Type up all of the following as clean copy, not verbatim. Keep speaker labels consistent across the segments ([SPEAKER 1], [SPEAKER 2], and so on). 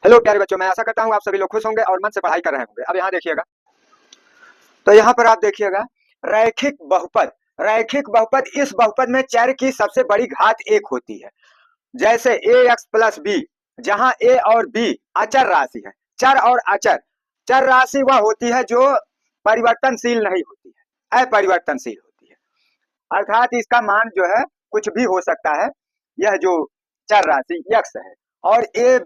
[SPEAKER 1] Hello प्यारे बच्चों, मैं आशा करता हूँ आप सभी लोग खुश होंगे और मन से पढ़ाई कर रहे होंगे। अब यहाँ देखिएगा, तो यहाँ पर आप देखिएगा रैखिक बहुपद। रैखिक बहुपद, इस बहुपद में चर की सबसे बड़ी घात एक होती है। जैसे ए एक्स प्लस बी, जहाँ ए और बी अचर राशि है। चर और अचर, चर राशि वह होती है जो परिवर्तनशील नहीं होती है, अपरिवर्तनशील होती है। अर्थात इसका मान जो है कुछ भी हो सकता है। यह जो चर राशि यक्स है, और ए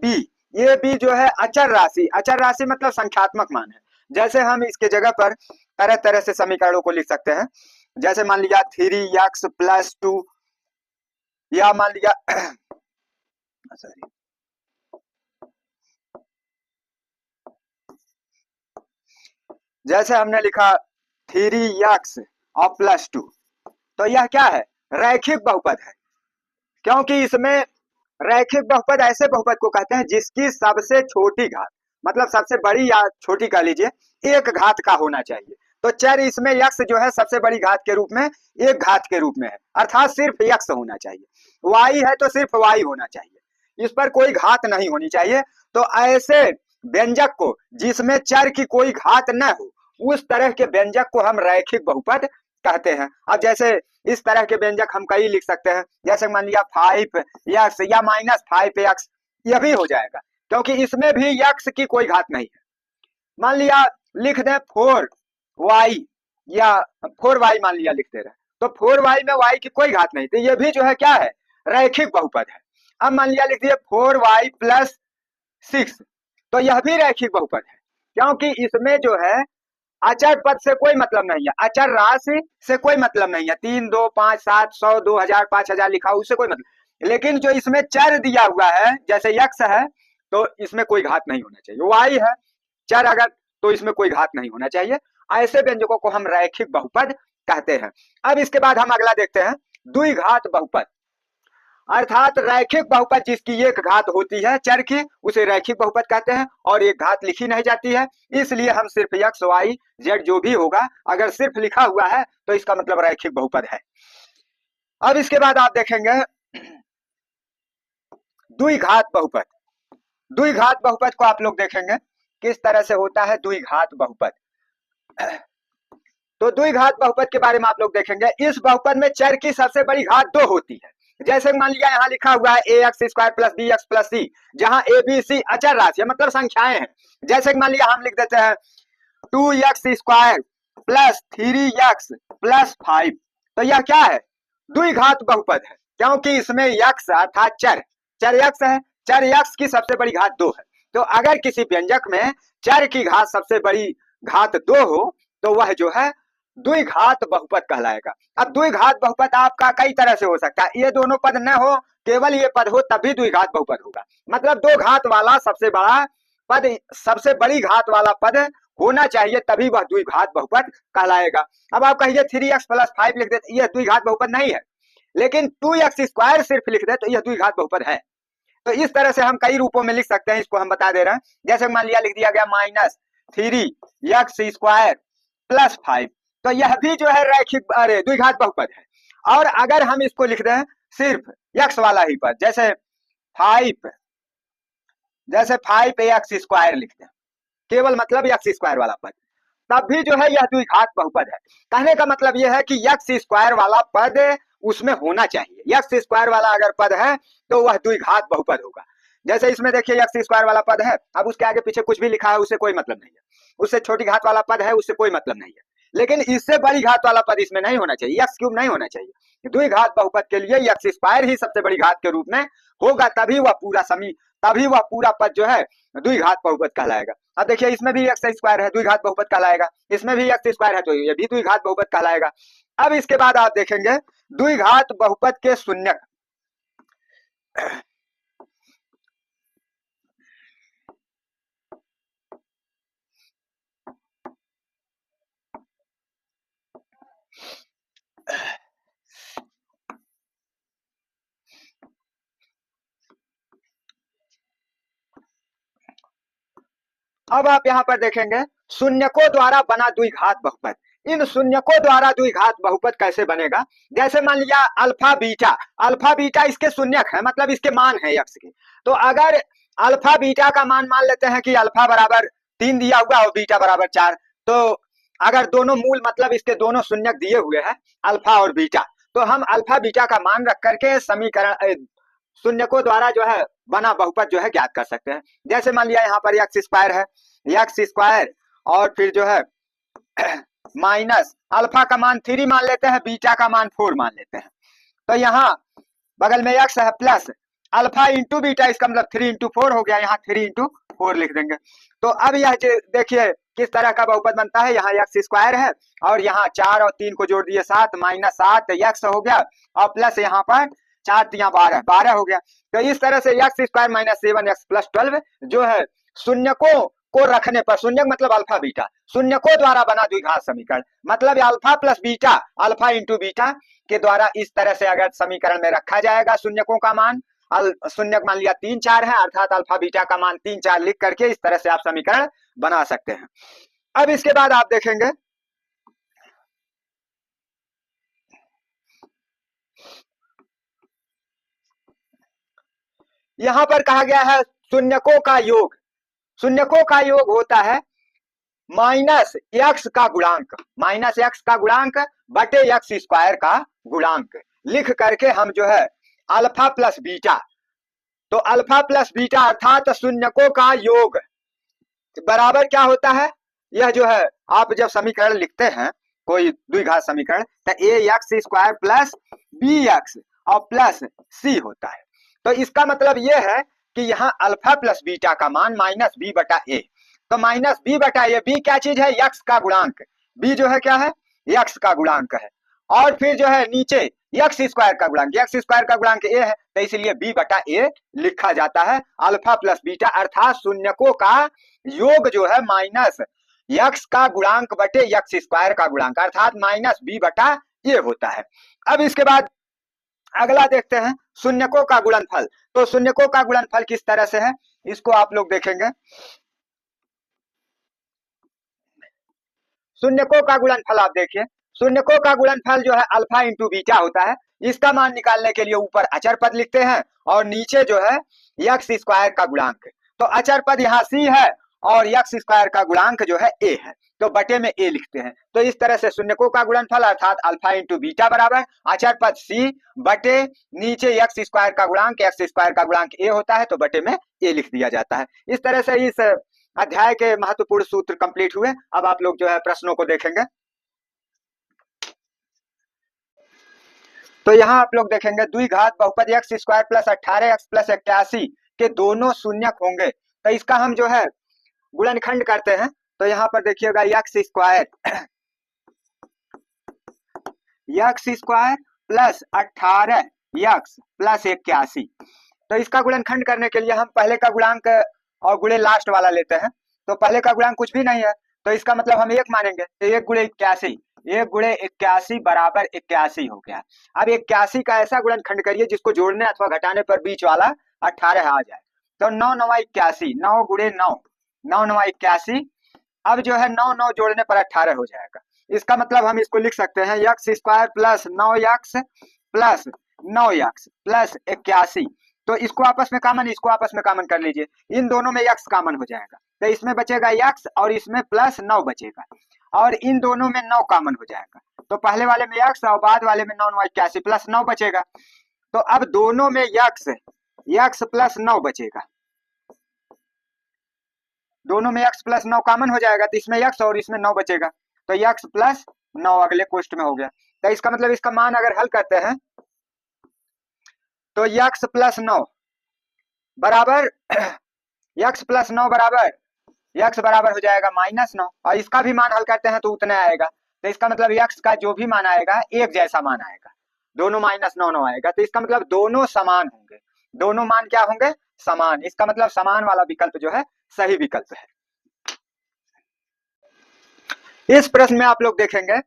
[SPEAKER 1] बी जो है अचर राशि। अचर राशि मतलब संख्यात्मक मान है। जैसे हम इसके जगह पर तरह तरह से समीकरणों को लिख सकते हैं। जैसे मान लिया 3x+2, या मान लिया सॉरी, जैसे हमने लिखा 3x और +2, तो यह क्या है? रैखिक बहुपद है। क्योंकि इसमें रैखिक बहुपद ऐसे बहुपद को कहते हैं जिसकी सबसे छोटी घात, मतलब सबसे बड़ी या छोटी कह लीजिए, एक घात का होना चाहिए। तो चर इसमें यक्स जो है सबसे बड़ी घात के रूप में, एक घात के रूप में है, अर्थात सिर्फ यक्स होना चाहिए। वाई है तो सिर्फ वाई होना चाहिए, इस पर कोई घात नहीं होनी चाहिए। तो ऐसे व्यंजक को जिसमें चर की कोई घात न हो, उस तरह के व्यंजक को हम रैखिक बहुपद कहते हैं। अब जैसे इस तरह के व्यंजक हम कई लिख सकते हैं। जैसे मान लिया 5x या -5x, यह भी हो जाएगा क्योंकि इसमें भी यक्स की कोई घात नहीं है। मान लिया लिख दें 4y, या 4y मान लिया लिखते रहे, तो 4y में y की कोई घात नहीं, तो ये भी जो है क्या है? रैखिक बहुपद है। अब मान लिया लिख दिए 4y+6, तो यह भी रैखिक बहुपद है, क्योंकि इसमें जो है अचर पद से कोई मतलब नहीं है, अचर राशि से कोई मतलब नहीं है। 3, 2, 5, 7, 100, 2000, 5000 लिखा उससे कोई मतलब। लेकिन जो इसमें चर दिया हुआ है, जैसे यक्स है, तो इसमें कोई घात नहीं होना चाहिए। वाई है चर अगर, तो इसमें कोई घात नहीं होना चाहिए। ऐसे व्यंजकों को हम रैखिक बहुपद कहते हैं। अब इसके बाद हम अगला देखते हैं, द्विघात बहुपद। अर्थात रैखिक बहुपद जिसकी एक घात होती है चर की, उसे रैखिक बहुपद कहते हैं, और एक घात लिखी नहीं जाती है, इसलिए हम सिर्फ एक्स वाई जेड जो भी होगा, अगर सिर्फ लिखा हुआ है तो इसका मतलब रैखिक बहुपद है। अब इसके बाद आप देखेंगे द्विघात बहुपद। द्विघात बहुपद को आप लोग देखेंगे किस तरह से होता है द्विघात बहुपद। तो द्विघात बहुपद के बारे में आप लोग देखेंगे, इस बहुपद में चर की सबसे बड़ी घात 2 होती है। जैसे मान लिया यहाँ लिखा हुआ है ax² + bx+c, जहां a b c अचर राशि है, मतलब संख्याएं हैं। जैसे मान लिया हम लिख देते हैं 2x² + 3x + 5, तो यह क्या है? द्विघात बहुपद है, क्योंकि इसमें यक्स अर्थात चर यक्स है। चर यक्स की सबसे बड़ी घात 2 है। तो अगर किसी व्यंजक में चर की घात सबसे बड़ी घात 2 हो, तो वह जो है द्विघात बहुपद कहलाएगा। अब द्विघात बहुपद आपका कई तरह से हो सकता है, ये दोनों पद न हो, केवल ये पद हो, तभी द्विघात बहुपद होगा। मतलब 2 घात वाला सबसे बड़ा पद, सबसे बड़ी घात वाला पद होना चाहिए, तभी वह द्विघात बहुपद कहलाएगा। अब आप कहिए 3x + 5 लिख दे, यह द्विघात बहुपद नहीं है। लेकिन 2x² सिर्फ लिख दे तो यह द्विघात बहुपद है। तो इस तरह से हम कई रूपों में लिख सकते हैं, इसको हम बता दे रहे हैं। जैसे मान लिया लिख दिया गया -3x² + 5, तो यह भी जो है रैखिक द्विघात बहुपद है। और अगर हम इसको लिख दें सिर्फ यक्स वाला ही पद, जैसे 5x² लिख दें, केवल मतलब x² वाला पद, तब भी जो है यह द्विघात बहुपद है। कहने का मतलब यह है कि x² वाला पद उसमें होना चाहिए। x² वाला अगर पद है तो वह द्विघात बहुपद होगा। जैसे इसमें देखिए x² वाला पद है, अब उसके आगे पीछे कुछ भी लिखा है उससे कोई मतलब नहीं है। उससे छोटी घात वाला पद है, उससे कोई मतलब नहीं है। लेकिन इससे बड़ी घात वाला पद इसमें नहीं होना चाहिए, x³ नहीं होना चाहिए। द्विघात बहुपद के लिए x² ही सबसे बड़ी घात के रूप में होगा, तभी वह पूरा पद जो है द्विघात बहुपद कहलाएगा। अब देखिए इसमें भी x² है, द्विघात बहुपद कहलाएगा। इसमें भी x² है, तो ये भी द्विघात बहुपद कहलाएगा। अब इसके बाद आप देखेंगे द्विघात बहुपद के शून्यक। अब आप यहाँ पर देखेंगे शून्यकों द्वारा बना द्विघात बहुपद। इन शून्यकों द्वारा द्विघात बहुपद कैसे बनेगा? जैसे मान लिया अल्फा बीटा इसके शून्यक है, मतलब इसके मान है यक्स के। तो अगर अल्फा बीटा का मान लेते हैं कि अल्फा बराबर 3 दिया हुआ और बीटा बराबर 4। तो अगर दोनों मूल मतलब इसके दोनों शून्यक दिए हुए हैं अल्फा और बीटा, तो हम अल्फा बीटा का मान रख करके समीकरण शून्यकों द्वारा जो है बना बहुपद जो है ज्ञात कर सकते हैं। जैसे मान लिया यहाँ पर एक्स स्क्वायर है, एक्स स्क्वायर और फिर जो है माइनस अल्फा का मान 3 मान लेते हैं, बीटा का मान 4 मान लेते हैं। तो यहाँ बगल में एक्स है प्लस अल्फा इंटू बीटा, इसका मतलब 3 इंटू 4 हो गया, यहाँ 3 इंटू 4 लिख देंगे। तो अब यह देखिए किस तरह का बहुपद बनता है। यहाँ एक्स स्क्वायर है और यहाँ 4 और 3 को जोड़ दिए 7, माइनस 7 एक्स हो गया और प्लस यहाँ पर 4 दिया 12 हो गया। तो इस तरह से x square minus 7 x plus 12 जो है शून्यकों को रखने पर, शून्यक मतलब अल्फा बीटा, शून्यकों द्वारा बना द्विघात समीकरण, मतलब alpha plus beta alpha into beta के द्वारा इस तरह से अगर समीकरण में रखा जाएगा शून्यकों का मान, शून्यक मान लिया 3 4 है अर्थात अल्फा बीटा का मान 3 4 लिख करके इस तरह से आप समीकरण बना सकते हैं। अब इसके बाद आप देखेंगे यहां पर कहा गया है शून्यकों का योग, शून्यकों का योग होता है माइनस एक्स का गुणांक, माइनस एक्स का गुणांक बटे एक्स स्क्वायर का गुणांक लिख करके हम जो है अल्फा प्लस बीटा, तो अल्फा प्लस बीटा अर्थात शून्यकों का योग बराबर क्या होता है, यह जो है आप जब समीकरण लिखते हैं कोई द्विघात समीकरण तो A X square plus B X और प्लस सी होता है। तो इसका मतलब यह है कि यहाँ अल्फा प्लस बीटा का मान माइनस बी बटा ए, तो माइनस बी बटा ए, बी क्या चीज है, एक्स का गुणांक, बी जो है क्या है, एक्स का गुणांक है, और फिर जो है नीचे एक्स स्क्वायर का गुणांक, एक्स स्क्वायर का गुणांक ए है तो इसलिए बी बटा ए लिखा जाता है। अल्फा प्लस बीटा अर्थात शून्यकों का योग जो है माइनस एक्स का गुणांक बटे एक्स स्क्वायर का गुणांक अर्थात माइनस बी बटा ए होता है। अब इसके बाद अगला देखते हैं शून्यकों का गुणनफल। तो शून्यकों का गुणनफल किस तरह से है इसको आप लोग देखेंगे। शून्यकों का गुणनफल आप देखिए, शून्यकों का गुणनफल जो है अल्फा इंटू बीटा होता है। इसका मान निकालने के लिए ऊपर अचर पद लिखते हैं और नीचे जो है एक्स स्क्वायर का गुणांक, तो अचर पद यहाँ सी है और एक्स स्क्वायर का गुणांक जो है ए है, तो बटे में ए लिखते हैं। तो इस तरह से शून्यकों का गुणनफल अर्थात अल्फा इंटू बीटा बराबर अचर पद सी बटे नीचे एक्स स्क्वायर का गुणांक, एक्स स्क्वायर का गुणांक ए होता है तो बटे में ए लिख दिया जाता है। इस तरह से इस अध्याय के महत्वपूर्ण सूत्र कंप्लीट हुए। अब आप लोग जो है प्रश्नों को देखेंगे। तो यहाँ आप लोग देखेंगे द्विघात बहुपद x square plus 18 x plus 81 के दोनों शून्यक होंगे, तो इसका हम जो है गुणनखंड करते हैं। तो यहाँ पर देखिएगा x square plus 18 x plus 81, तो इसका गुणनखंड करने के लिए हम पहले का गुणांक और गुणे लास्ट वाला लेते हैं। तो पहले का गुणांक कुछ भी नहीं है तो इसका मतलब हम 1 मानेंगे, तो 1 गुणे 81, 1 गुणे 81 बराबर 81 हो गया। अब 81 का ऐसा गुणनखंड करिए जिसको जोड़ने अथवा घटाने पर बीच वाला 18 आ जाए। तो 9 9 81, 9 गुणे 9, 9 9 81, अब जो है 9 9 जोड़ने पर 18 हो जाएगा। इसका मतलब हम इसको लिख सकते हैं x square plus 9 x plus 9 x plus 81, तो इसको आपस में कॉमन, इसको आपस में कॉमन कर लीजिए, इन दोनों में एक्स कॉमन हो जाएगा तो इसमें बचेगा एक्स और इसमें प्लस 9 बचेगा और इन दोनों में 9 कॉमन हो जाएगा, तो पहले वाले में एक्स और बाद वाले में 9 9 81 प्लस 9 बचेगा। तो अब दोनों में एक्स प्लस 9 बचेगा, दोनों में एक्स प्लस 9 कॉमन हो जाएगा तो इसमें एक्स और इसमें 9 बचेगा, तो एक्स प्लस 9 अगले कोष्ठ में हो गया। तो इसका मतलब इसका मान अगर हल करते हैं तो एक्स प्लस 9 बराबर एक्स प्लस 9 बराबर एक्स बराबर हो जाएगा -9 और इसका भी मान हल करते हैं तो उतना आएगा। तो इसका मतलब एक्स का जो भी मान आएगा एक जैसा मान आएगा, दोनों -9 9 आएगा, तो इसका मतलब दोनों समान होंगे, दोनों मान क्या होंगे, समान। इसका मतलब समान वाला विकल्प जो है सही विकल्प है। इस प्रश्न में आप लोग देखेंगे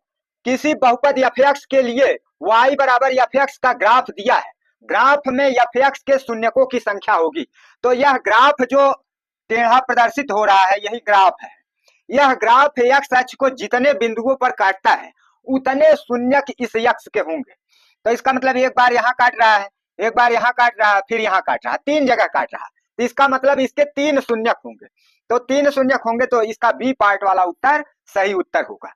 [SPEAKER 1] किसी बहुपद f(x) के लिए y बराबर f(x) का ग्राफ दिया है, ग्राफ में f(x) के शून्यकों की संख्या होगी। तो यह ग्राफ जो टेढ़ा प्रदर्शित हो रहा है यही ग्राफ है। यह ग्राफ x अक्ष को जितने बिंदुओं पर काटता है उतने शून्यक इस x के होंगे। तो इसका मतलब एक बार यहाँ काट रहा है, एक बार यहाँ काट रहा है, फिर यहाँ काट रहा है, 3 जगह काट रहा है, तो इसका मतलब इसके 3 शून्यक होंगे, तो 3 शून्यक होंगे तो इसका बी पार्ट वाला उत्तर सही उत्तर होगा।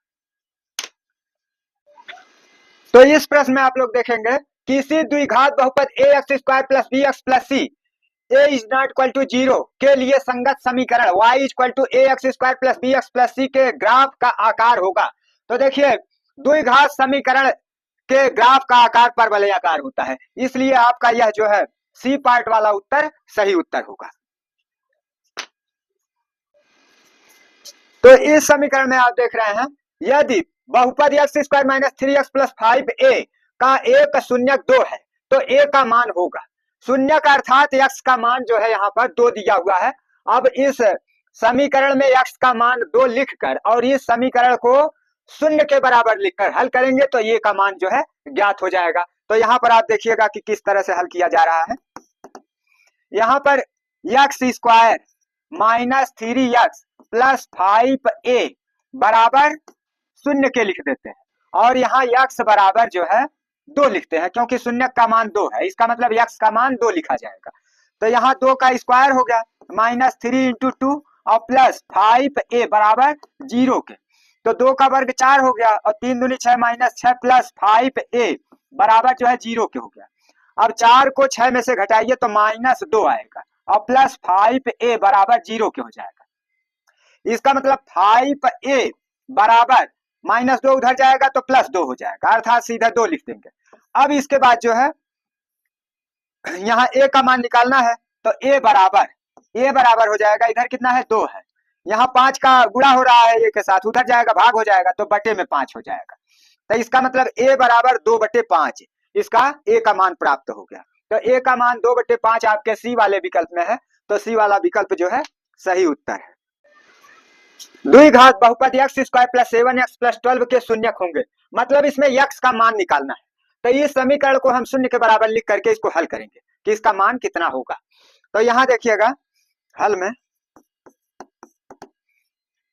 [SPEAKER 1] तो इस प्रश्न में आप लोग देखेंगे किसी द्विघात बहुपद A X square plus B X plus C A is not equal to 0 के लिए संगत समीकरण y is equal to A X square plus B X plus C के ग्राफ का आकार होगा। तो देखिए द्विघात समीकरण के ग्राफ का आकार परवलयाकार होता है, इसलिए आपका यह जो है सी पार्ट वाला उत्तर सही उत्तर होगा। तो इस समीकरण में आप देख रहे हैं यदि बहुपद x square minus 3x plus 5a का एक शून्यक 2 है तो a का मान होगा शून्यक अर्थात x का मान जो है यहाँ पर 2 दिया हुआ है। अब इस समीकरण में x का मान 2 लिखकर और इस समीकरण को शून्य के बराबर लिखकर हल करेंगे तो ये का मान जो है ज्ञात हो जाएगा। तो यहाँ पर आप देखिएगा कि किस तरह से हल किया जा रहा है। यहाँ पर x square minus 3x plus 5a बराबर शून्य के लिख देते हैं और यहाँ x बराबर जो है 2 लिखते हैं क्योंकि शून्य का मान 2 है, इसका मतलब x का मान 2 लिखा जाएगा। तो यहाँ 2 का स्क्वायर हो गया माइनस 3 इंटू 2 और प्लस 5a बराबर 0 के, तो 2 का वर्ग 4 हो गया और 3 दूनी 6 माइनस 6 प्लस 5a बराबर जो है 0 के हो गया। अब 4 को 6 में से घटाइए तो माइनस 2 आएगा और प्लस 5a बराबर 0 के हो जाएगा। इसका मतलब 5a बराबर माइनस 2 उधर जाएगा तो प्लस 2 हो जाएगा, अर्थात सीधा 2 लिख देंगे। अब इसके बाद जो है यहाँ a का मान निकालना है तो a बराबर हो जाएगा, इधर कितना है 2 है, यहाँ 5 का गुणा हो रहा है a के साथ, उधर जाएगा भाग हो जाएगा तो बटे में 5 हो जाएगा। तो इसका मतलब a बराबर 2/5, इसका a का मान प्राप्त हो गया। तो a का मान 2/5 आपके सी वाले विकल्प में है, तो सी वाला विकल्प जो है सही उत्तर है। द्विघात बहुपद x square plus 7x plus 12 के शून्यक होंगे, मतलब इसमें x का मान निकालना है। तो इस समीकरण को हम शून्य के बराबर लिख करके इसको हल करेंगे कि इसका मान कितना होगा। तो यहाँ देखिएगा हल में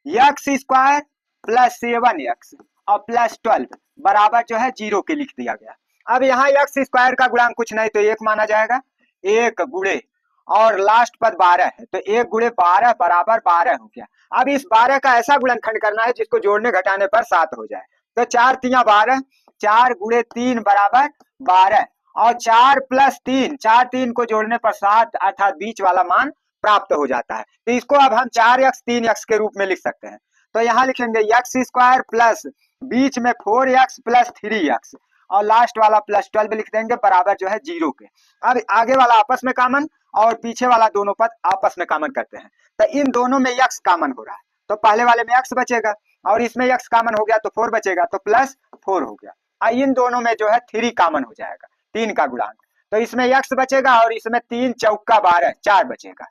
[SPEAKER 1] एक्स स्क्वायर प्लस 7x और प्लस 12 बराबर जो है 0 के लिख दिया गया। अब यहाँ एक्स स्क्वायर का गुणांक कुछ नहीं तो 1 माना जाएगा, 1 गुणे और लास्ट पद 12 है तो 1 गुणे 12 बराबर 12 हो गया। अब इस 12 का ऐसा गुणनखंड करना है जिसको जोड़ने घटाने पर 7 हो जाए, तो 4 तिया 12, 4 गुणे 3 बराबर 12 और 4 प्लस 3, 4 3 को जोड़ने पर 7 अर्थात बीच वाला मान प्राप्त हो जाता है। तो इसको अब हम 4x 3x के रूप में लिख सकते हैं। तो यहाँ लिखेंगे एक्स स्क्वायर प्लस बीच में 4x प्लस 3x और लास्ट वाला प्लस 12 लिख देंगे बराबर जो है 0 के। अब आगे वाला आपस में कॉमन और पीछे वाला दोनों पद आपस में कॉमन करते हैं, तो इन दोनों में x कॉमन हो रहा है तो पहले वाले में x बचेगा और इसमें x कॉमन हो गया तो 4 बचेगा तो प्लस 4 हो गया। और इन दोनों में जो है 3 कॉमन हो जाएगा, 3 का गुणांक, तो इसमें x बचेगा और इसमें 3 चौका 12 4 बचेगा।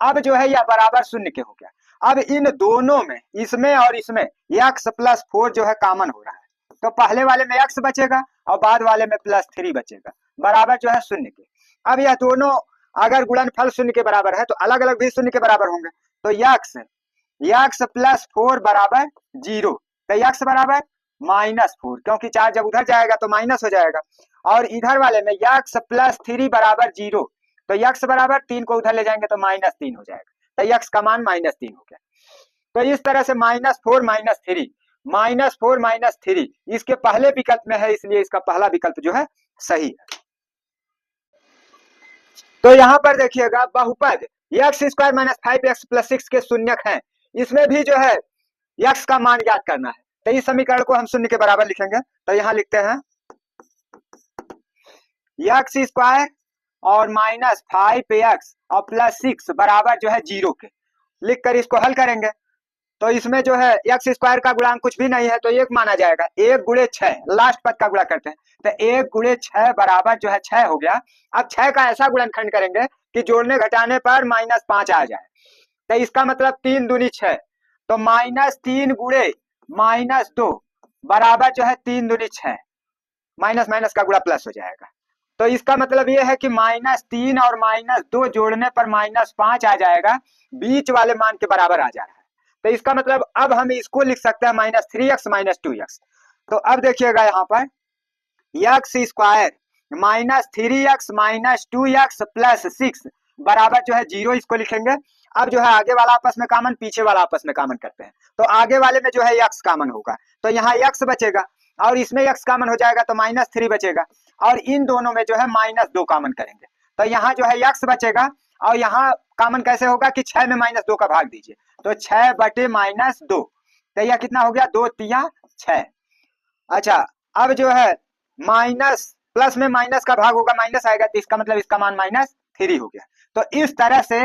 [SPEAKER 1] अब जो है यह बराबर 0 के हो गया। अब इन दोनों में इसमें और इसमें x प्लस 4 जो है कॉमन हो रहा है तो पहले वाले में x बचेगा और बाद वाले में प्लस 3 बचेगा बराबर जो है 0 के। अब यह दोनों अगर गुणनफल 0 के बराबर है तो अलग अलग भी 0 के बराबर होंगे, तो x प्लस 4 बराबर 0, तो x बराबर -4 क्योंकि 4 जब उधर जाएगा तो माइनस हो जाएगा और इधर वाले में x प्लस 3 बराबर 0, तो x बराबर 3 को उधर ले जाएंगे तो -3 हो जाएगा, तो x का मान -3 हो गया। तो इस तरह से -4 -3 इसके पहले विकल्प में है, इसलिए इसका पहला विकल्प जो है सही है। तो यहाँ पर देखिएगा बहुपद x square minus 5x plus 6 के शून्यक हैं, इसमें भी जो है x का मान ज्ञात करना है। तो इस समीकरण को हम 0 के बराबर लिखेंगे, तो यहाँ लिखते हैं एक्स स्क्वायर और माइनस 5x और प्लस 6 बराबर जो है 0 के, लिखकर इसको हल करेंगे। तो इसमें जो है एक्स स्क्वायर का गुणांक कुछ भी नहीं है तो 1 माना जाएगा, 1 गुणे 6 लास्ट पद का गुणा करते हैं तो 1 गुणे 6 बराबर जो है 6 हो गया। अब 6 का ऐसा गुणनखंड करेंगे कि जोड़ने घटाने पर -5 आ जाए, तो इसका मतलब 3 दूनी 6, तो -3 गुणे -2 बराबर जो है 3 दूनी 6, माइनस माइनस का गुणा प्लस हो जाएगा। तो इसका मतलब ये है कि -3 और -2 जोड़ने पर -5 आ जाएगा, बीच वाले मान के बराबर आ जा रहा है। तो इसका मतलब अब हम इसको लिख सकते हैं -3x -2x। तो अब देखिएगा यहाँ पर x square -3x -2x plus 6 बराबर जो है 0 इसको लिखेंगे। अब जो है आगे वाला आपस में कॉमन, पीछे वाला आपस में कॉमन करते हैं, तो आगे वाले में जो है x कॉमन होगा, तो यहाँ x बचेगा और इसमें x कॉमन हो जाएगा तो -3 बचेगा, और इन दोनों में जो है -2 कॉमन करेंगे तो यहाँ जो है x बचेगा, और यहाँ कॉमन कैसे होगा कि 6 में -2 का भाग दीजिए, तो 6 बटे -2, तो यह कितना हो गया, 2 तिया 6। अच्छा, अब जो है माइनस प्लस में माइनस का भाग होगा, माइनस आएगा, तो इसका मतलब इसका मान -3 हो गया। तो इस तरह से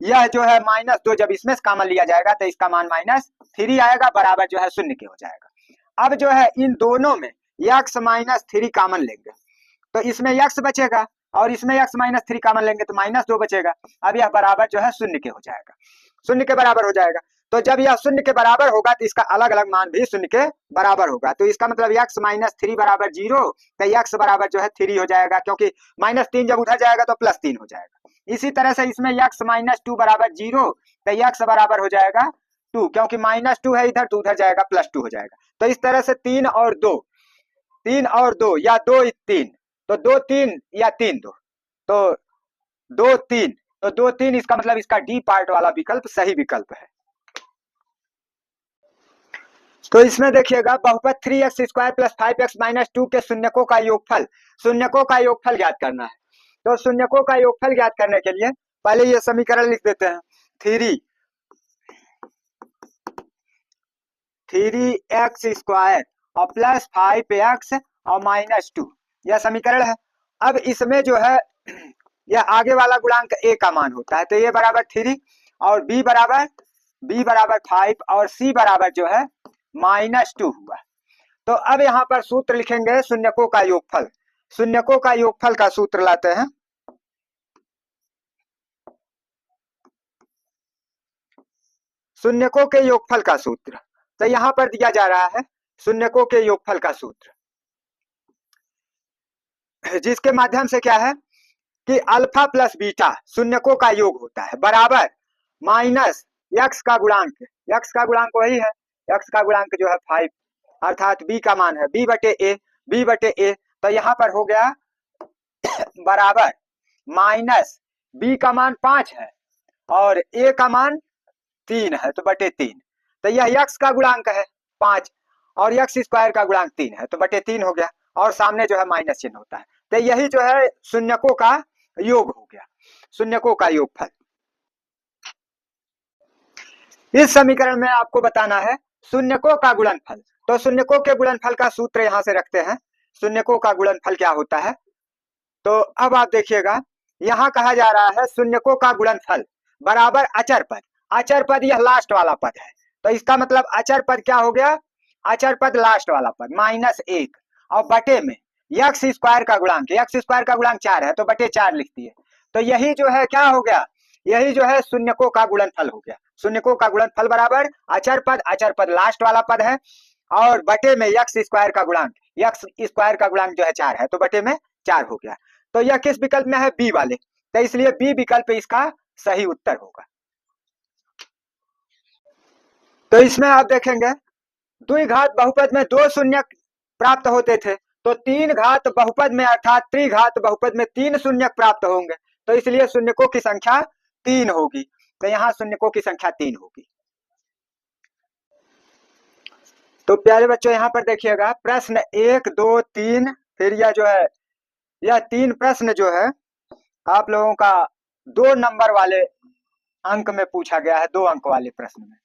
[SPEAKER 1] यह जो है -2 जब इसमें से कॉमन लिया जाएगा तो इसका मान -3 आएगा, बराबर जो है 0 के हो जाएगा। अब जो है इन दोनों में x -3 कॉमन लेंगे तो इसमें x बचेगा, और इसमें x -3 कॉमन लेंगे तो -2 बचेगा। अब यह बराबर जो है 0 के हो जाएगा, 0 के बराबर हो जाएगा। तो जब यह 0 के बराबर होगा तो इसका अलग अलग मान भी 0 के बराबर होगा, तो इसका मतलब x -3 बराबर 0, तो x बराबर जो है 3 हो जाएगा, क्योंकि -3 जब उधर जाएगा तो +3 हो जाएगा। इसी तरह से इसमें x -2 बराबर 0, तो x बराबर हो जाएगा 2, क्योंकि -2 है इधर तो उधर जाएगा +2 हो जाएगा। तो इस तरह से 3 और 2, 3 और 2 या 2 3, तो 2 3 या 3 2, तो 2 3, तो 2 3, इसका मतलब इसका डी पार्ट वाला विकल्प सही विकल्प है। तो इसमें देखिएगा बहुपद 3x² + 5x - 2 के शून्यकों का योगफल, शून्यकों का योगफल ज्ञात करना है। तो शून्यकों का योगफल ज्ञात करने के लिए पहले ये समीकरण लिख देते हैं, 3x² और +5x और -2, यह समीकरण है। अब इसमें जो है यह आगे वाला गुणांक a का मान होता है, तो a बराबर 3 और b बराबर 5 और c बराबर जो है -2 हुआ। तो अब यहाँ पर सूत्र लिखेंगे शून्यकों का योगफल, शून्यकों का योगफल का सूत्र लाते हैं। शून्यकों के योगफल का सूत्र, तो यहाँ पर दिया जा रहा है शून्यकों के योगफल का सूत्र, जिसके माध्यम से क्या है कि अल्फा प्लस बीटा शून्यकों का योग होता है, बराबर माइनस x का गुणांक, x का गुणांक वही है, x का गुणांक जो है 5, अर्थात b का मान है b बटे a, तो यहाँ पर हो गया बराबर माइनस b का मान 5 है और a का मान 3 है, तो बटे 3, तो यह x का गुणांक है 5 और x² का गुणांक 3 है, तो बटे 3 हो गया, और सामने जो है माइनस चिन्ह होता है, तो यही जो है शून्यकों का योग हो गया, शून्यकों का योगफल। इस समीकरण में आपको बताना है शून्यकों का गुणनफल, तो शून्यकों के गुणनफल का सूत्र यहां से रखते हैं, शून्यकों का गुणनफल क्या होता है। तो अब आप देखिएगा यहाँ कहा जा रहा है शून्यकों का गुणनफल बराबर अचर पद, अचर पद यह लास्ट वाला पद है, तो इसका मतलब अचर पद क्या हो गया, अचर पद लास्ट वाला पद -1 और बटे में x² का गुणांक, x² का गुणांक 4 है तो बटे 4 लिख दिए, तो यही जो है क्या हो गया, यही जो है शून्यकों का गुणनफल हो गया। शून्यकों का गुणनफल बराबर अचर पद लास्ट वाला पद है और बटे में x² का गुणांक, x² का गुणांक जो है 4 है तो बटे में 4 हो गया। तो यह किस विकल्प में है, बी वाले, तो इसलिए बी विकल्प इसका सही उत्तर होगा। तो इसमें आप देखेंगे द्विघात बहुपद में 2 शून्यक प्राप्त होते थे, तो 3 घात बहुपद में अर्थात त्रिघात बहुपद में 3 शून्यक प्राप्त होंगे, तो इसलिए शून्यकों की संख्या 3 होगी, तो यहाँ शून्यकों की संख्या 3 होगी। तो प्यारे बच्चों यहाँ पर देखिएगा प्रश्न 1 2 3, फिर यह जो है यह 3 प्रश्न जो है आप लोगों का 2 नंबर वाले अंक में पूछा गया है, 2 अंक वाले प्रश्न में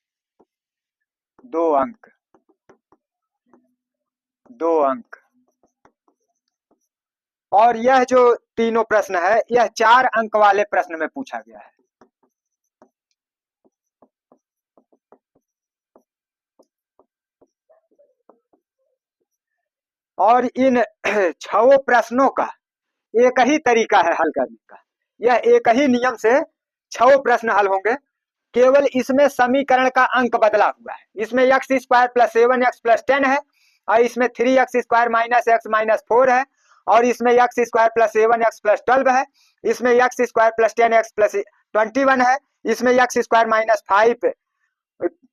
[SPEAKER 1] 2 अंक, 2 अंक, और यह जो तीनों प्रश्न है यह 4 अंक वाले प्रश्न में पूछा गया है। और इन 6 प्रश्नों का एक ही तरीका है हल करने का, यह एक ही नियम से 6 प्रश्न हल होंगे, केवल इसमें समीकरण का अंक बदला हुआ है, इसमें x² + 7x + 10 है और इसमें 3x² - x - 4 है, और इसमें x² + 7x + 12 है, इसमें x² + 10x + 21 है, इसमें x² - 5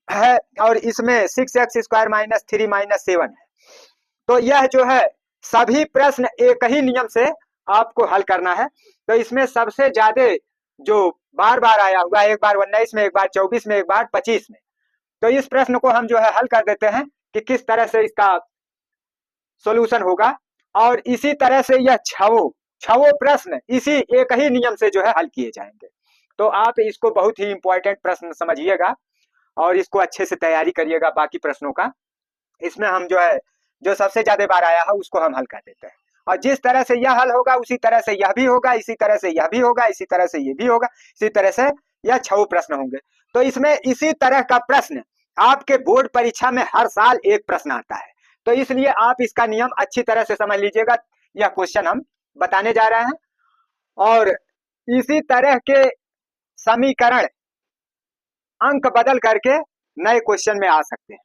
[SPEAKER 1] है और इसमें 6x² - 3 - 7 है। तो यह जो है सभी प्रश्न एक ही नियम से आपको हल करना है, तो इसमें सबसे ज्यादा जो बार बार आया हुआ, एक बार 19 में, एक बार 24 में, एक बार 25 में। तो इस प्रश्न को हम जो है हल कर देते हैं कि किस तरह से इसका सॉल्यूशन होगा, और इसी तरह से यह छवो प्रश्न इसी एक ही नियम से जो है हल किए जाएंगे। तो आप इसको बहुत ही इंपॉर्टेंट प्रश्न समझिएगा और इसको अच्छे से तैयारी करिएगा बाकी प्रश्नों का। इसमें हम जो है जो सबसे ज्यादा बार आया है उसको हम हल कर देते हैं, और जिस तरह से यह हल होगा उसी तरह से यह भी होगा, इसी तरह से यह भी होगा, इसी तरह से ये भी होगा, इसी तरह से यह 6 प्रश्न होंगे। तो इसमें इसी तरह का प्रश्न आपके बोर्ड परीक्षा में हर साल एक प्रश्न आता है। तो इसलिए आप इसका नियम अच्छी तरह से समझ लीजिएगा। यह क्वेश्चन हम बताने जा रहे हैं, और इसी तरह के समीकरण अंक बदल करके नए क्वेश्चन में आ सकते हैं,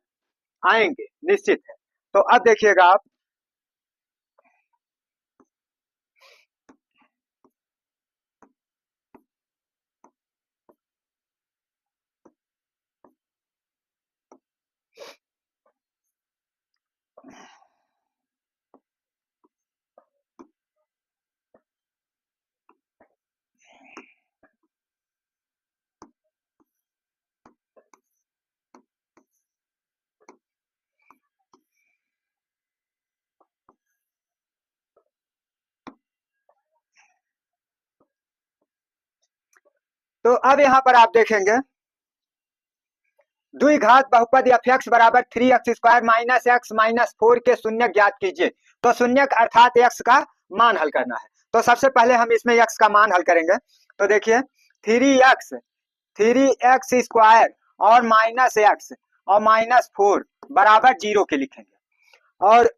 [SPEAKER 1] आएंगे निश्चित है। तो अब देखिएगा आप, तो अब यहाँ पर आप देखेंगे द्विघात बहुपद f(x) बराबर 3x² माइनस x माइनस 4 के शून्य ज्ञात कीजिए। तो शून्यक अर्थात x का मान हल करना है। तो सबसे पहले हम इसमें x का मान हल करेंगे। तो देखिए 3x² और माइनस x और माइनस 4 बराबर 0 के लिखेंगे, और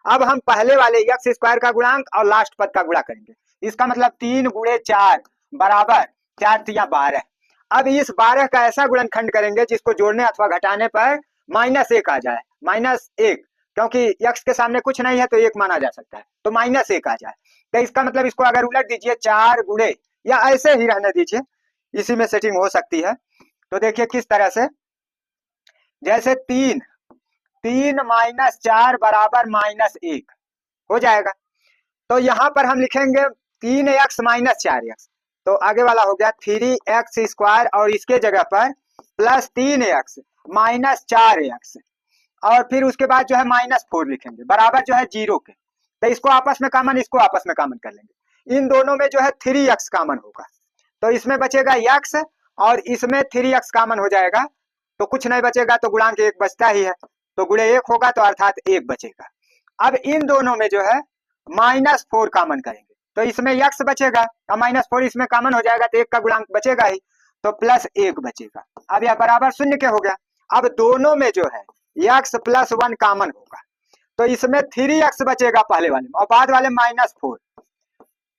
[SPEAKER 1] अब हम पहले वाले x² का गुणांक और लास्ट पद का गुणा करेंगे। इसका मतलब 3 गुणे 4 बराबर 4 तिया 12। अब इस 12 का ऐसा गुणनखंड करेंगे जिसको जोड़ने अथवा घटाने पर -1 आ जाए, -1, क्योंकि x के सामने कुछ नहीं है तो 1 माना जा सकता है, तो -1 आ जाए। तो इसका मतलब इसको अगर उलट दीजिए 4 गुणे, या ऐसे ही रहने दीजिए, इसी में सेटिंग हो सकती है। तो देखिए किस तरह से, जैसे 3 माइनस 4 बराबर -1 हो जाएगा। तो यहाँ पर हम लिखेंगे 3x माइनस 4x, तो आगे वाला हो गया 3x² और इसके जगह पर प्लस 3x माइनस 4x, और फिर उसके बाद जो है -4 लिखेंगे बराबर जो है 0 के। तो इसको आपस में कॉमन, इसको आपस में कॉमन कर लेंगे। इन दोनों में जो है 3x कॉमन होगा, तो इसमें बचेगा x और इसमें 3x कॉमन हो जाएगा, तो कुछ नहीं बचेगा, तो गुणांक 1 बचता ही है, तो गुणे 1 होगा तो अर्थात 1 बचेगा। अब इन दोनों में जो है -4 कॉमन करेंगे, तो इसमें x बचेगा और -4 इसमें कॉमन हो जाएगा, तो 1 का गुणांक बचेगा ही, तो +1 बचेगा। अब यह बराबर 0 के हो गया। अब दोनों में जो है x + 1 कॉमन होगा, तो इसमें 3x बचेगा पहले वाले में और बाद वाले -4,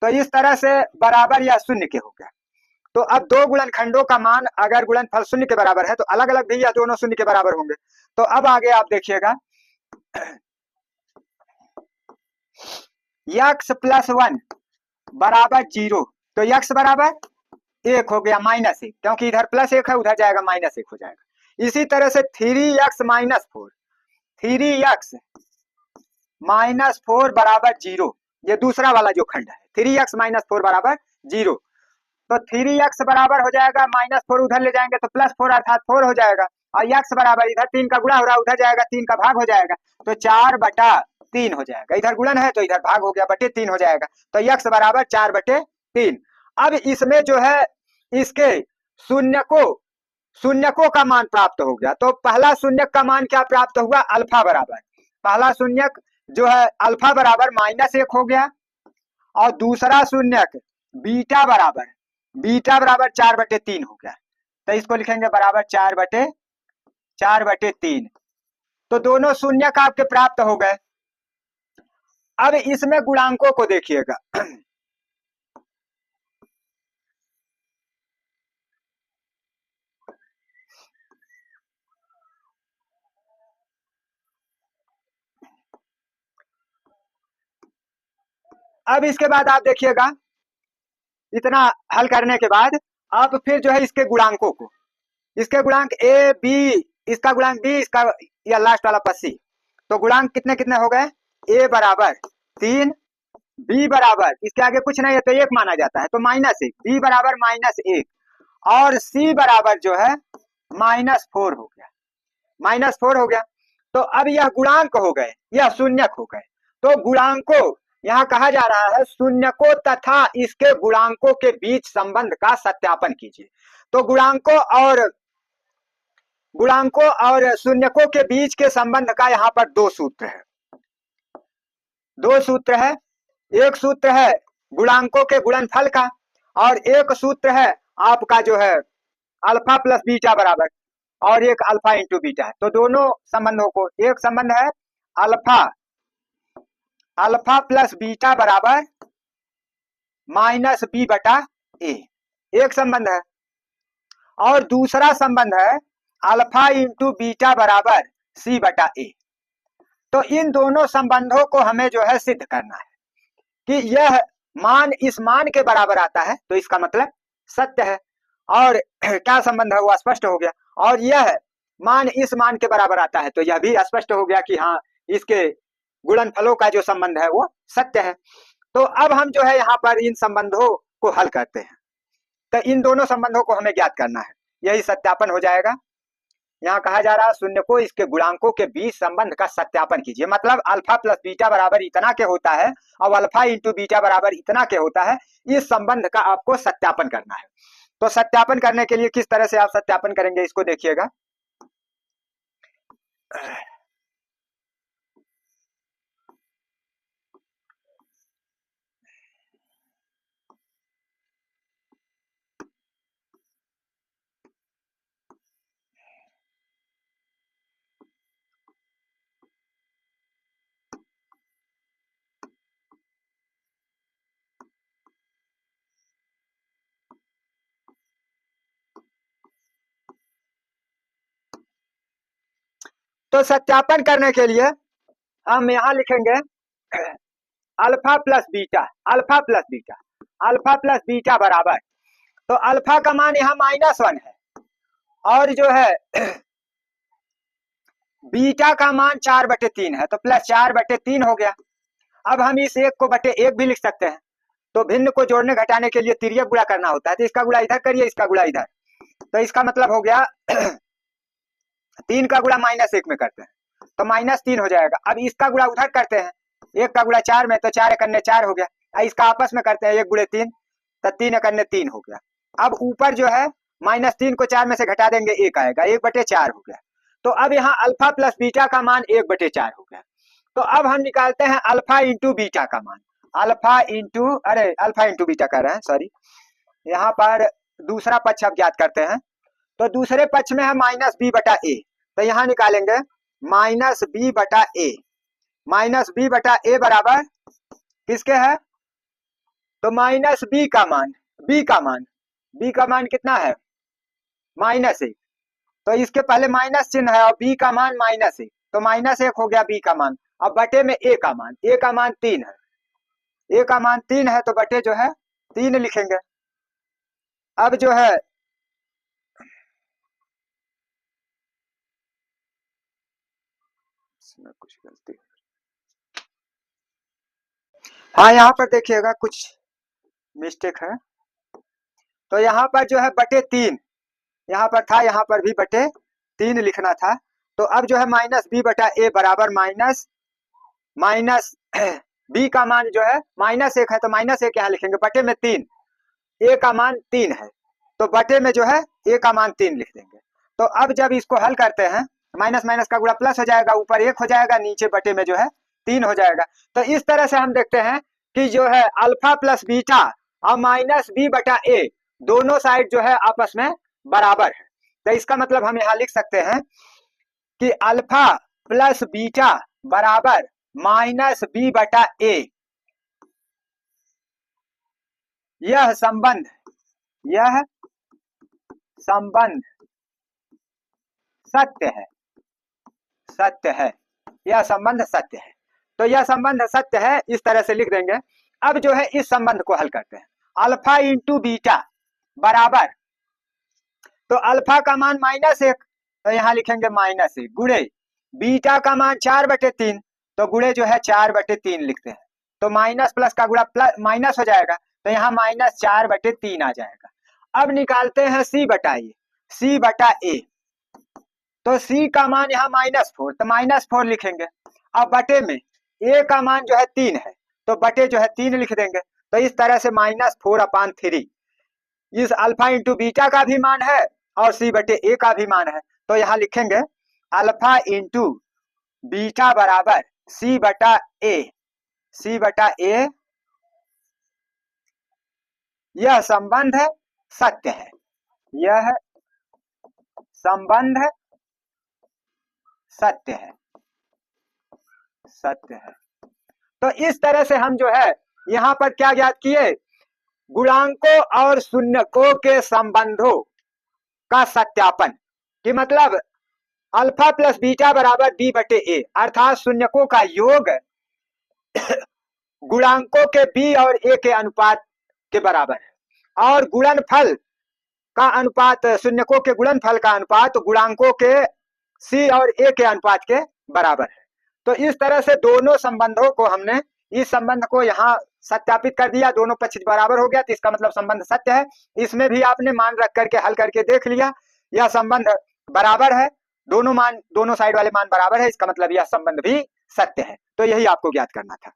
[SPEAKER 1] तो इस तरह से बराबर यह 0 के हो गया। तो अब दो गुणनखंडों का मान अगर गुणनफल 0 के बराबर है तो अलग अलग भी यह दोनों 0 के बराबर होंगे। तो अब आगे आप देखिएगा x + 1 बराबर 0, तो x बराबर 1 हो गया, -1, क्योंकि इधर +1 है उधर जाएगा -1 हो जाएगा। इसी तरह से 3x - 4 बराबर 0, ये दूसरा वाला जो खंड है 3x - 4 बराबर 0, तो 3x बराबर हो जाएगा -4, उधर ले जाएंगे तो +4 अर्थात 4 हो जाएगा, और x बराबर इधर 3 का गुणा हो रहा है उधर जाएगा 3 का भाग हो जाएगा, तो 4/3 हो जाएगा। इधर गुणन है तो इधर भाग हो गया, /3 हो जाएगा, तो x बराबर 4/3। अब इसमें जो है इसके शून्यकों का मान प्राप्त हो गया। तो पहला शून्यक का मान क्या प्राप्त हुआ, अल्फा बराबर, पहला शून्यक जो है अल्फा बराबर -1 हो गया, और दूसरा शून्यक बीटा बराबर 4/3 हो गया, तो इसको लिखेंगे बराबर 4/3। तो दोनों शून्यक आपके प्राप्त हो गए। अब इसमें गुणांकों को देखिएगा अब इसके बाद आप देखिएगा, इतना हल करने के बाद आप फिर जो है इसके गुणांकों को, इसके गुणांक a b, इसका गुणांक b, इसका या लास्ट वाला पद c, तो गुणांक कितने कितने हो गए, a बराबर 3, बी बराबर, इसके आगे कुछ नहीं है तो एक माना जाता है, तो -1, बी बराबर -1 और सी बराबर जो है -4 हो गया, -4 हो गया। तो अब यह गुणांक हो गए, यह शून्यक हो गए। तो गुणांकों, यहाँ कहा जा रहा है शून्यकों तथा इसके गुणांकों के बीच संबंध का सत्यापन कीजिए। तो गुणांकों और शून्यकों के बीच के संबंध का यहाँ पर दो सूत्र है, दो सूत्र है। एक सूत्र है गुणांकों के गुणनफल का, और एक सूत्र है आपका जो है अल्फा प्लस बीटा बराबर, और एक अल्फा इंटू बीटा है। तो दोनों संबंधों को, एक संबंध है अल्फा प्लस बीटा बराबर -b/a, एक संबंध है, और दूसरा संबंध है अल्फा इंटू बीटा बराबर c/a। तो इन दोनों संबंधों को हमें जो है सिद्ध करना है कि यह मान इस मान के बराबर आता है, तो इसका मतलब सत्य है। और क्या संबंध है वो स्पष्ट हो गया, और यह मान इस मान के बराबर आता है, तो यह भी स्पष्ट हो गया कि हाँ, इसके गुणनफलों का जो संबंध है वो सत्य है। तो अब हम जो है यहाँ पर इन संबंधों को हल करते हैं। तो इन दोनों संबंधों को हमें ज्ञात करना है, यही सत्यापन हो जाएगा। यहाँ कहा जा रहा है शून्य को इसके गुणांकों के बीच संबंध का सत्यापन कीजिए, मतलब अल्फा प्लस बीटा बराबर इतना के होता है और अल्फा इंटू बीटा बराबर इतना के होता है, इस संबंध का आपको सत्यापन करना है। तो सत्यापन करने के लिए किस तरह से आप सत्यापन करेंगे इसको देखिएगा। तो सत्यापन करने के लिए हम यहाँ लिखेंगे alpha plus beta, alpha plus beta, alpha plus beta बराबर, तो अल्फा का मान यहाँ -1 है और जो है बीटा का मान 4/3 है, तो +4/3 हो गया। अब हम इस एक को बटे एक भी लिख सकते हैं। तो भिन्न को जोड़ने घटाने के लिए तिर्यक गुणा करना होता है, तो इसका गुणा इधर करिए, इसका गुणा इधर, तो इसका मतलब हो गया 3 का गुणा -1 में करते हैं तो -3 हो जाएगा। अब इसका गुणा उधर करते हैं, 1 का गुणा 4 में, तो 4 × 4 हो गया। इसका आपस में करते हैं 1 × 3, तो 3 × 3 हो गया। अब ऊपर जो है -3 को 4 में से घटा देंगे, 1 आएगा, 1/4 हो गया। तो अब यहाँ अल्फा प्लस बीटा का मान 1/4 हो गया। तो अब हम निकालते हैं अल्फा इंटू बीटा का मान, अल्फा इंटू बीटा कर रहे हैं, सॉरी। यहाँ पर दूसरा पक्ष अब ज्ञात करते हैं। तो दूसरे पक्ष में है -b/a, तो यहाँ निकालेंगे -b/a, -b/a बराबर किसके है, तो -b का मान, b का मान कितना है, -1, तो इसके पहले माइनस चिन्ह है और b का मान -1, तो -1 हो गया b का मान। अब बटे में a का मान, a का मान 3 है, a का मान 3 है, तो बटे जो है 3 लिखेंगे। अब जो है इसमें कुछ गलती, हाँ यहाँ पर देखिएगा कुछ मिस्टेक है। तो यहाँ पर जो है बटे 3 यहाँ पर था, यहाँ पर भी बटे 3 लिखना था। तो अब जो है -b/a बराबर माइनस b का मान जो है -1 है, तो -1 यहाँ लिखेंगे, बटे में 3, a का मान 3 है, तो बटे में जो है a का मान 3 लिख देंगे। तो अब जब इसको हल करते हैं, माइनस माइनस का गुणा प्लस हो जाएगा, ऊपर 1 हो जाएगा, नीचे बटे में जो है 3 हो जाएगा। तो इस तरह से हम देखते हैं कि जो है अल्फा प्लस बीटा और -b/a दोनों साइड जो है आपस में बराबर है। तो इसका मतलब हम यहाँ लिख सकते हैं कि अल्फा प्लस बीटा बराबर -b/a, यह संबंध सत्य है, यह संबंध सत्य है। तो यह संबंध सत्य है, इस तरह से लिख देंगे। अब जो है इस संबंध को हल करते हैं, अल्फा इंटू बीटा बराबर, तो अल्फा का मान -1, तो यहाँ लिखेंगे -1 गुणे बीटा का मान 4/3, तो गुणे जो है 4/3 लिखते हैं। तो माइनस प्लस का गुणा प्लस माइनस हो जाएगा, तो यहाँ -4/3 आ जाएगा। अब निकालते हैं c बटा ए, c बटा ए, तो c का मान यहाँ -4, तो -4 लिखेंगे। अब बटे में a का मान जो है 3 है, तो बटे जो है 3 लिख देंगे। तो इस तरह से -4/3 इस अल्फा इंटू बीटा का भी मान है और c बटे ए का भी मान है। तो यहाँ लिखेंगे अल्फा इंटू बीटा बराबर c बटा ए, c बटा ए, यह संबंध है, सत्य है, यह संबंध सत्य है, सत्य है। तो इस तरह से हम जो है यहाँ पर क्या ज्ञात किए, गुणांकों और शून्यकों के संबंधों का सत्यापन, कि मतलब अल्फा प्लस बीटा बराबर बी बटे ए, अर्थात शून्यकों का योग गुणांकों के बी और ए के अनुपात के बराबर है, और गुणनफल का अनुपात, शून्यकों के गुणनफल का अनुपात गुणांकों के सी और ए के अनुपात के बराबर है। तो इस तरह से दोनों संबंधों को हमने, इस संबंध को यहाँ सत्यापित कर दिया, दोनों पक्ष बराबर हो गया, तो इसका मतलब संबंध सत्य है। इसमें भी आपने मान रख करके हल करके देख लिया, यह संबंध बराबर है, दोनों मान, दोनों साइड वाले मान बराबर है, इसका मतलब यह संबंध भी सत्य है। तो यही आपको ज्ञात करना था।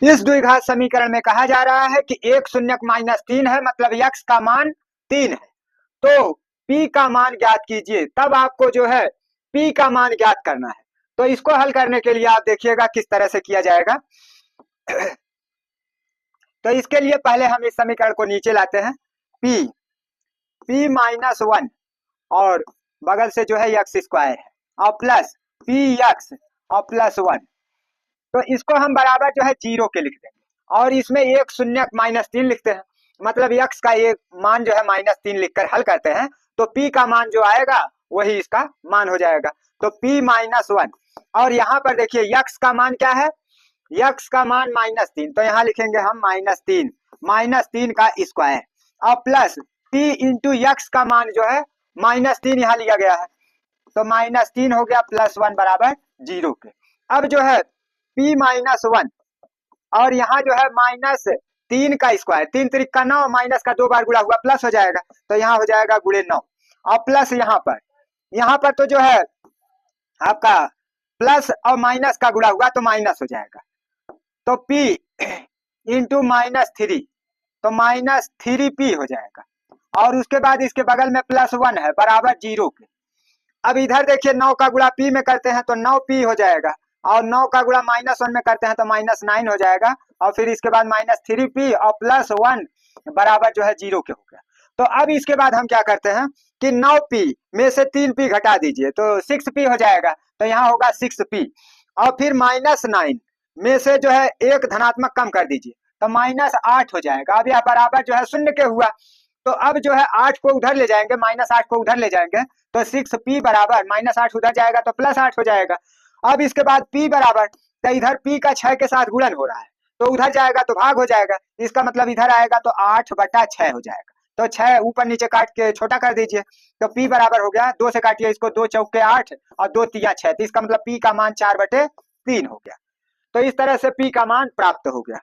[SPEAKER 1] इस द्विघात समीकरण में कहा जा रहा है कि एक शून्यक -3 है, मतलब x का मान 3 है, तो p का मान ज्ञात कीजिए। तब आपको जो है p का मान ज्ञात करना है। तो इसको हल करने के लिए आप देखिएगा किस तरह से किया जाएगा। तो इसके लिए पहले हम इस समीकरण को नीचे लाते हैं, p -1 और बगल से जो है x² है, और प्लस px और +1, तो इसको हम बराबर जो है 0 के लिख देंगे, और इसमें एक शून्यक -3 लिखते हैं, मतलब x का एक मान जो है -3 लिखकर हल करते हैं, तो p का मान जो आएगा वही इसका मान हो जाएगा। तो p -1, और यहाँ पर देखिए x का मान क्या है, x का मान -3, तो यहाँ लिखेंगे हम -3 का स्क्वायर, और प्लस p इंटू x का मान जो है -3 यहाँ लिया गया है, तो -3 हो गया, +1 बराबर 0 के। अब जो है p -1 और यहाँ जो है -3 का स्क्वायर, 3 त्रिक का 9, माइनस का 2 बार गुणा हुआ, प्लस हो जाएगा, तो यहाँ हो जाएगा गुणे 9, और प्लस यहाँ पर तो जो है आपका प्लस और माइनस का गुणा हुआ तो माइनस हो जाएगा, तो p इंटू -3, तो -3p हो जाएगा, और उसके बाद इसके बगल में +1 है बराबर 0 के। अब इधर देखिए 9 का गुणा p में करते हैं तो 9p हो जाएगा, और 9 का गुणा -1 में करते हैं तो -9 हो जाएगा, और फिर इसके बाद -3p और +1 बराबर जो है 0 के हो गया। तो अब इसके बाद हम क्या करते हैं कि 9p में से 3p घटा दीजिए तो 6p हो जाएगा, तो यहाँ होगा 6p, और फिर -9 में से जो है एक धनात्मक कम कर दीजिए तो -8 हो जाएगा। अब यह बराबर जो है 0 के हुआ, तो अब जो है 8 को उधर ले जाएंगे, -8 को उधर ले जाएंगे, तो 6p बराबर -8 उधर जाएगा तो +8 हो जाएगा। अब इसके बाद p बराबर, तो इधर p का 6 के साथ गुणन हो रहा है, तो उधर जाएगा तो भाग हो जाएगा, इसका मतलब इधर आएगा तो 8/6 हो जाएगा, तो 6 ऊपर नीचे काट के छोटा कर दीजिए, तो p बराबर हो गया, 2 से काटिए इसको, 2 चौके 8 और 2 तिया 6, तो इसका मतलब p का मान 4/3 हो गया। तो इस तरह से p का मान प्राप्त हो गया।